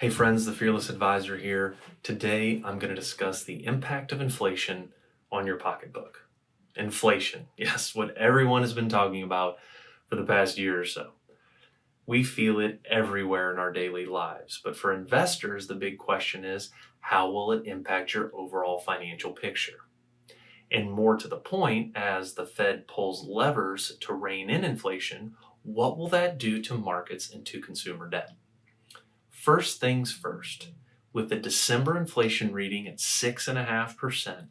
Hey friends, the Fearless Advisor here. Today I'm going to discuss the impact of inflation on your pocketbook. Inflation, yes, what everyone has been talking about for the past year or so. We feel it everywhere in our daily lives, but for investors, the big question is, how will it impact your overall financial picture? And more to the point, as the Fed pulls levers to rein in inflation, what will that do to markets and to consumer debt? First things first, with the December inflation reading at 6.5%,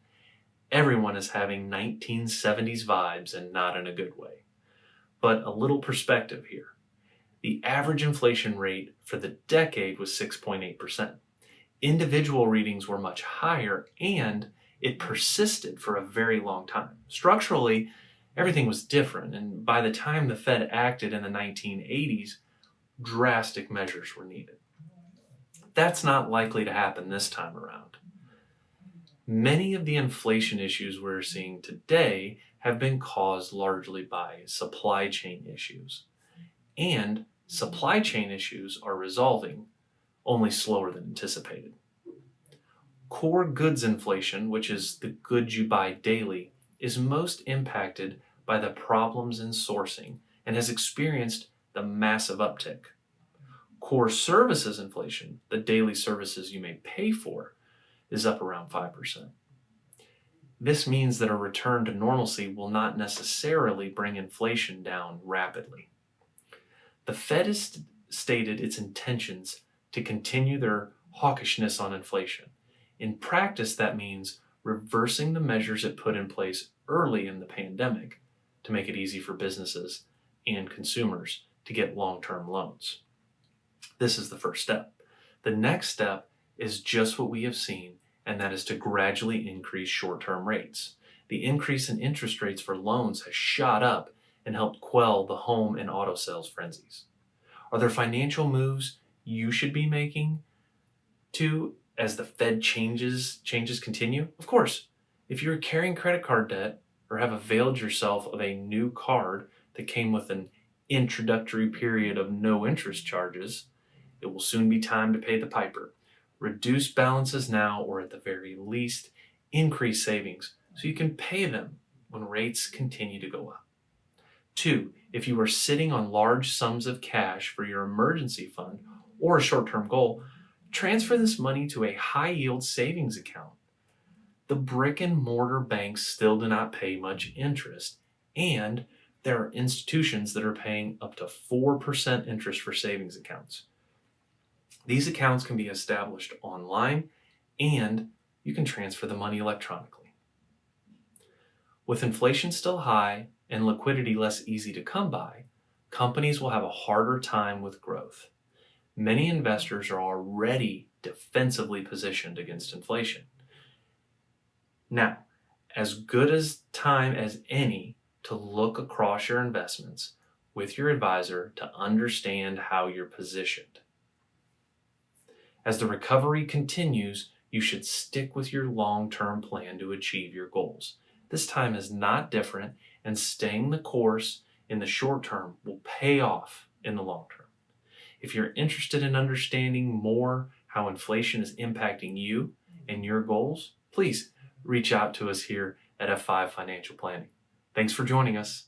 everyone is having 1970s vibes and not in a good way. But a little perspective here. The average inflation rate for the decade was 6.8%. Individual readings were much higher and it persisted for a very long time. Structurally, everything was different, and by the time the Fed acted in the 1980s, drastic measures were needed. That's not likely to happen this time around. Many of the inflation issues we're seeing today have been caused largely by supply chain issues. And supply chain issues are resolving, only slower than anticipated. Core goods inflation, which is the goods you buy daily, is most impacted by the problems in sourcing and has experienced the massive uptick. Core services inflation, the daily services you may pay for, is up around 5%. This means that a return to normalcy will not necessarily bring inflation down rapidly. The Fed has stated its intentions to continue their hawkishness on inflation. In practice, that means reversing the measures it put in place early in the pandemic to make it easy for businesses and consumers to get long-term loans. This is the first step. The next step is just what we have seen, and that is to gradually increase short-term rates. The increase in interest rates for loans has shot up and helped quell the home and auto sales frenzies. Are there financial moves you should be making as the Fed changes continue? Of course. If you're carrying credit card debt or have availed yourself of a new card that came with an introductory period of no interest charges, it will soon be time to pay the piper. Reduce balances now, or at the very least, increase savings so you can pay them when rates continue to go up. 2, if you are sitting on large sums of cash for your emergency fund or a short-term goal, transfer this money to a high-yield savings account. The brick-and-mortar banks still do not pay much interest, and there are institutions that are paying up to 4% interest for savings accounts. These accounts can be established online, and you can transfer the money electronically. With inflation still high and liquidity less easy to come by, companies will have a harder time with growth. Many investors are already defensively positioned against inflation. Now, as good a time as any to look across your investments with your advisor to understand how you're positioned. As the recovery continues, you should stick with your long-term plan to achieve your goals. This time is not different, and staying the course in the short term will pay off in the long term. If you're interested in understanding more how inflation is impacting you and your goals, please reach out to us here at F5 Financial Planning. Thanks for joining us.